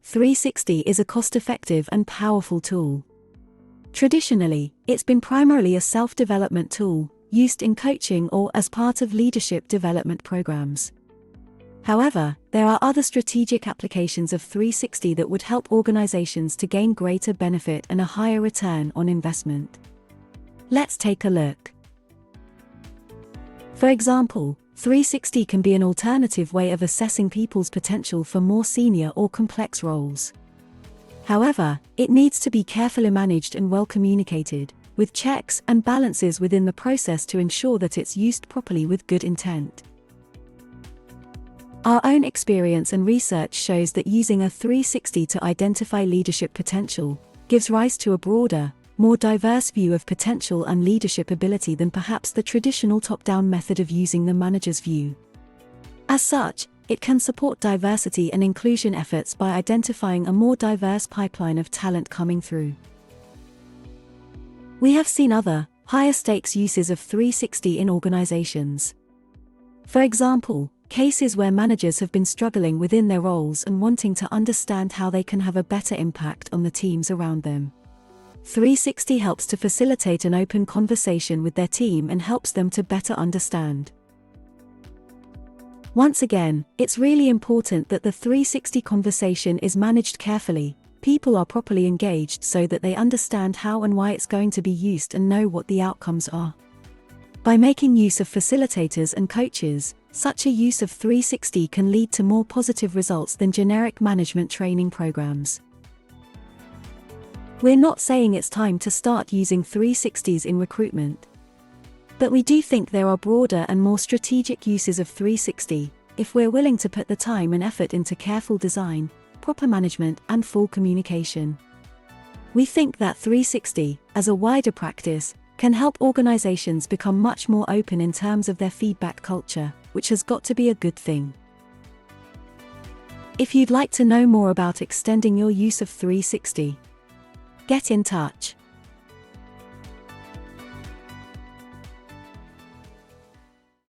360 is a cost-effective and powerful tool. Traditionally, it's been primarily a self-development tool, used in coaching or as part of leadership development programs. However, there are other strategic applications of 360 that would help organizations to gain greater benefit and a higher return on investment. Let's take a look. For example, 360 can be an alternative way of assessing people's potential for more senior or complex roles. However, it needs to be carefully managed and well communicated, with checks and balances within the process to ensure that it's used properly with good intent. Our own experience and research shows that using a 360 to identify leadership potential gives rise to a broader, more diverse view of potential and leadership ability than perhaps the traditional top-down method of using the manager's view. As such, it can support diversity and inclusion efforts by identifying a more diverse pipeline of talent coming through. We have seen other, higher-stakes uses of 360 in organizations. For example, cases where managers have been struggling within their roles and wanting to understand how they can have a better impact on the teams around them. 360 helps to facilitate an open conversation with their team and helps them to better understand. Once again, it's really important that the 360 conversation is managed carefully, people are properly engaged so that they understand how and why it's going to be used and know what the outcomes are. By making use of facilitators and coaches, such a use of 360 can lead to more positive results than generic management training programs. We're not saying it's time to start using 360s in recruitment. But we do think there are broader and more strategic uses of 360, if we're willing to put the time and effort into careful design, proper management, and full communication. We think that 360, as a wider practice, can help organizations become much more open in terms of their feedback culture, which has got to be a good thing. If you'd like to know more about extending your use of 360, get in touch.